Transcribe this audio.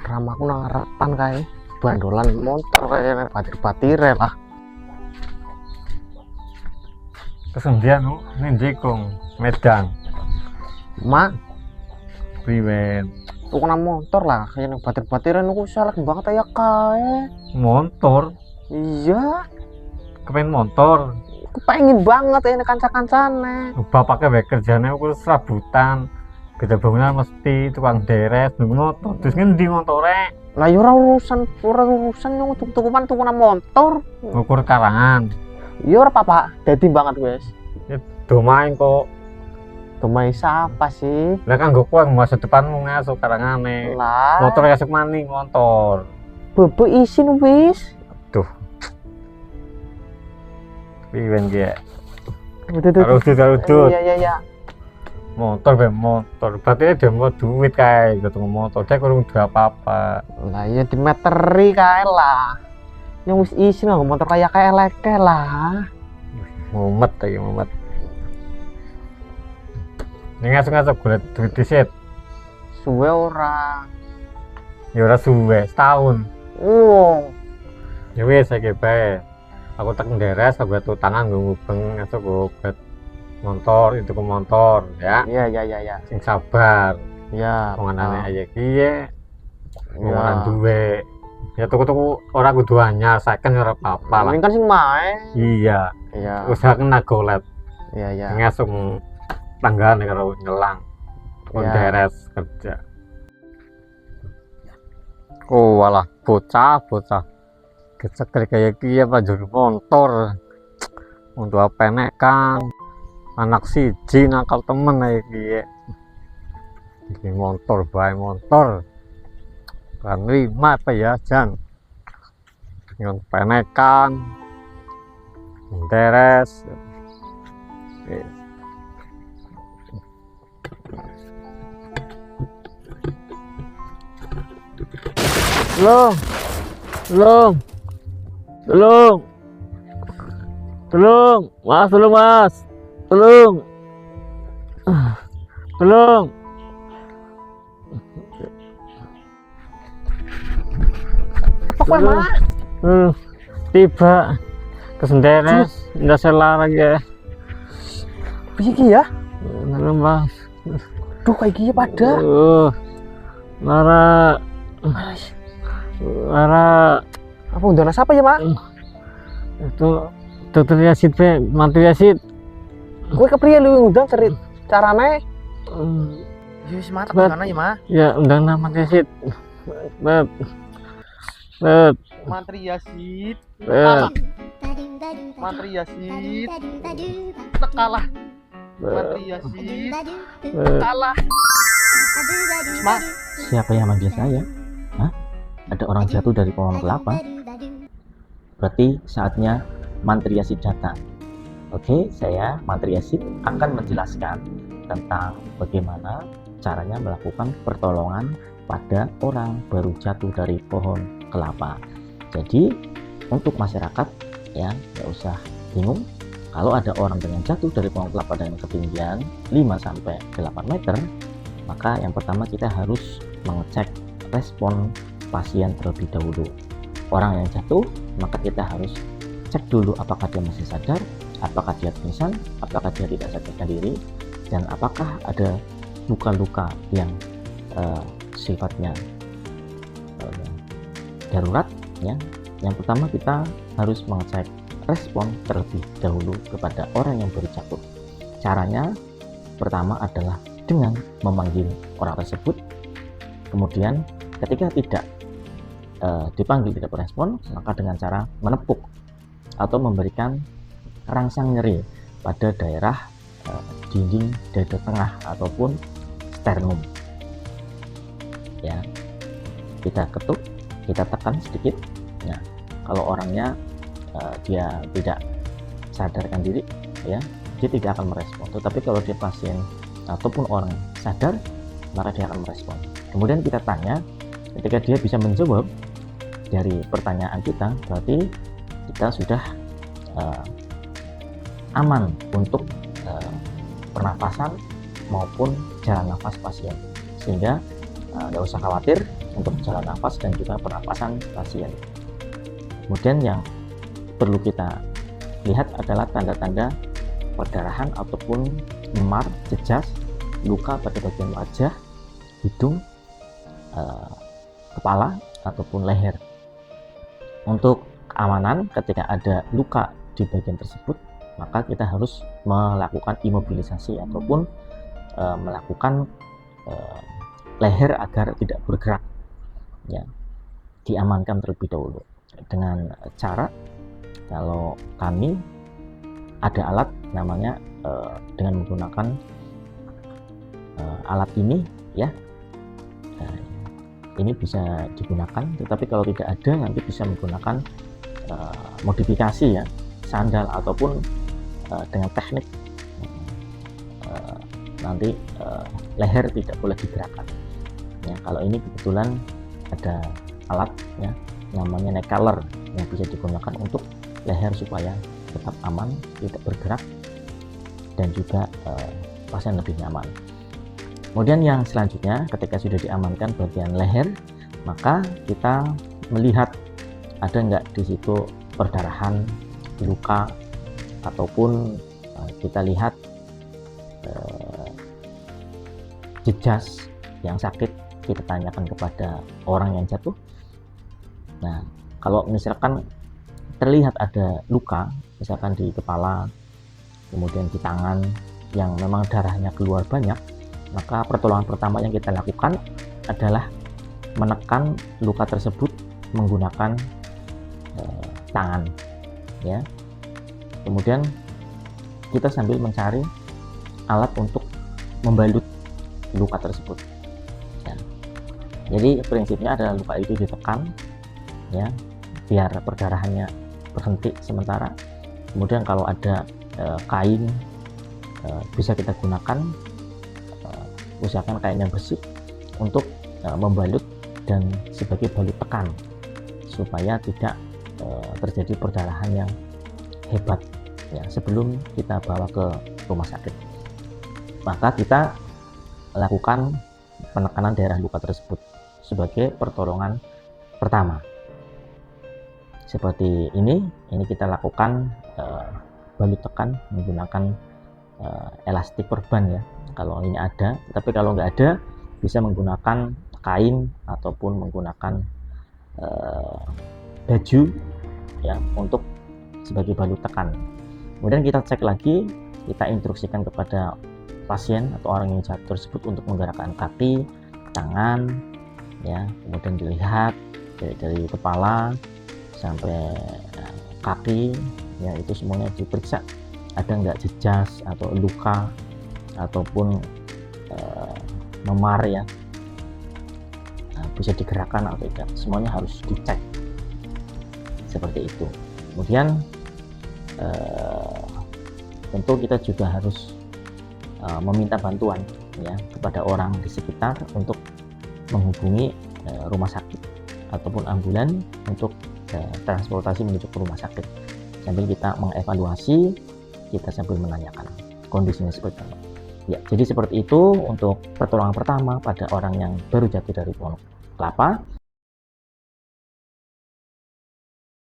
Ramaku nang ngarepan kae bandolan motor kayak batir-batir lah. Kesendian ning Kong Medan. Mak, Priwen. tukang motor lah kayak nang batir-batiran aku salah banget ya kae. Motor, Iya, kepen motor. aku pengen banget ya kanca-kancane. Bapaknya bae kerjane aku serabutan. Beda bangunan mesti tukang deres nunggu motor. Terus ngendi motore? Lah ya ora urusan yang tuku-tukuman tukang motor. Ngukur karangan. Ya ora apa-apa, dadi banget wes. Ya do main kok. Domai siapa sih? Lah kan gue kuang masa depanmu ngasuk karangane. Lah, Motor ngasuk maning motor. bebo isin wis. Priwen ki. Udah. Udut. Iya. Motor be motor. Berarti dia mau duit kae gitu motor. Dia kurang duit apa-apa. Lah ya dimeteri kae lah. Yang wis isin lah motor kayak eleke lah. Mumet lagi mumet. Ini ngasuk-ngasuk golek duit disit. Suwe ora. Ya ora suwe, setahun. Ya wis saiki bae. Aku tak nderes aku batu tangan ngubeng ngasuk obat motor itu ke motor ya. Iya. Sing sabar. Iya. Pengenane aja kiye. Iya. Pengenan duwe. Ya tuku-tuku ora kudu anyar, saken ora apa-apa lah. Ini kan sing mae. Iya. Iya. Usahakan nagolet. Iya. Ngasuk tanggane karo nyelang. Kon Iya. deres kerja. Oh walah bocah. Kecekel kayak kiye panjur motor. Untuk apa nek kan anak siji nakal temen ae kiye. Iki motor bae motor. Kan lima apa ya Jan. Ngon penekan. Deres. Tolong mas, tolong. Pokoknya mah. Tiba kesenderes, ndak salah ya. Piye ki ya? Tolong mas. Duh kayak gini pada. Lara. Apa undang siapa ya, Mak? Itu dokter Yasid be, mantu Yasid. Gue kepriye lu undang cerit carane? Ya wis mata mana ya, Mak? Ya undang nama Yasid. Bet. Mantri Yasid. Bet. Mantri Yasid. Kalah. Mantri Yasid. Kalah. Mak, Siapa yang manggil saya? Hah? Ada orang jatuh dari pohon kelapa? Berarti saatnya Mantri Yasid datang. Oke, saya Mantri Yasid akan menjelaskan tentang bagaimana caranya melakukan pertolongan pada orang baru jatuh dari pohon kelapa. Jadi untuk masyarakat ya nggak usah bingung kalau ada orang dengan jatuh dari pohon kelapa dengan ketinggian 5-8 meter, maka yang pertama kita harus mengecek respon pasien terlebih dahulu. Orang yang jatuh, maka kita harus cek dulu apakah dia masih sadar, apakah dia pingsan, apakah dia tidak sadarkan diri, dan apakah ada luka-luka yang sifatnya darurat ya. Yang pertama kita harus mengecek respon terlebih dahulu kepada orang yang baru jatuh. Caranya pertama adalah dengan memanggil orang tersebut, kemudian ketika tidak dipanggil tidak berespon, maka dengan cara menepuk atau memberikan rangsang nyeri pada daerah dinding dada tengah ataupun sternum ya. Kita ketuk, kita tekan sedikit. Nah, kalau orangnya dia tidak sadarkan diri ya, dia tidak akan merespon. Tetapi kalau dia pasien ataupun orang sadar, maka dia akan merespon. Kemudian kita tanya, ketika dia bisa menjawab dari pertanyaan kita, berarti kita sudah aman untuk pernapasan maupun jalan nafas pasien, sehingga nggak usah khawatir untuk saluran nafas dan juga pernapasan pasien. Kemudian yang perlu kita lihat adalah tanda-tanda perdarahan ataupun memar, jejas, luka pada bagian wajah, hidung, kepala ataupun leher. Untuk keamanan, ketika ada luka di bagian tersebut, maka kita harus melakukan imobilisasi ataupun melakukan leher agar tidak bergerak, ya, diamankan terlebih dahulu dengan cara, kalau kami ada alat namanya dengan menggunakan alat ini, ya. Nah, ini bisa digunakan, tetapi kalau tidak ada nanti bisa menggunakan modifikasi, ya, sandal ataupun dengan teknik nanti leher tidak boleh digerakkan, ya. Kalau ini kebetulan ada alat, ya, namanya neck collar yang bisa digunakan untuk leher supaya tetap aman, tidak bergerak, dan juga pasien lebih nyaman. Kemudian yang selanjutnya, ketika sudah diamankan bagian leher, maka kita melihat ada nggak di situ perdarahan, luka, ataupun kita lihat jejas yang sakit, kita tanyakan kepada orang yang jatuh. Nah, kalau misalkan terlihat ada luka, misalkan di kepala, kemudian di tangan yang memang darahnya keluar banyak, maka pertolongan pertama yang kita lakukan adalah menekan luka tersebut menggunakan tangan, ya. Kemudian kita sambil mencari alat untuk membalut luka tersebut, ya. Jadi prinsipnya adalah luka itu ditekan, ya, biar perdarahannya berhenti sementara. Kemudian kalau ada kain bisa kita gunakan, usahakan kain yang bersih untuk membalut dan sebagai balut tekan supaya tidak terjadi perdarahan yang hebat, ya, sebelum kita bawa ke rumah sakit. Maka kita lakukan penekanan daerah luka tersebut sebagai pertolongan pertama. Seperti ini kita lakukan balut tekan menggunakan elastik perban, ya, kalau ini ada. Tapi kalau nggak ada, bisa menggunakan kain ataupun menggunakan baju, ya, untuk sebagai balut tekan. Kemudian kita cek lagi, kita instruksikan kepada pasien atau orang yang jatuh tersebut untuk menggerakkan kaki, tangan, ya, kemudian dilihat dari kepala sampai kaki, ya, itu semuanya diperiksa ada nggak jejas atau luka ataupun memar, ya, bisa digerakkan atau tidak, semuanya harus dicek seperti itu. Kemudian tentu kita juga harus meminta bantuan, ya, kepada orang di sekitar untuk menghubungi rumah sakit ataupun ambulan untuk transportasi menuju ke rumah sakit, sambil kita mengevaluasi, kita sambil menanyakan kondisinya seperti apa. Ya, jadi seperti itu untuk pertolongan pertama pada orang yang baru jatuh dari pohon kelapa.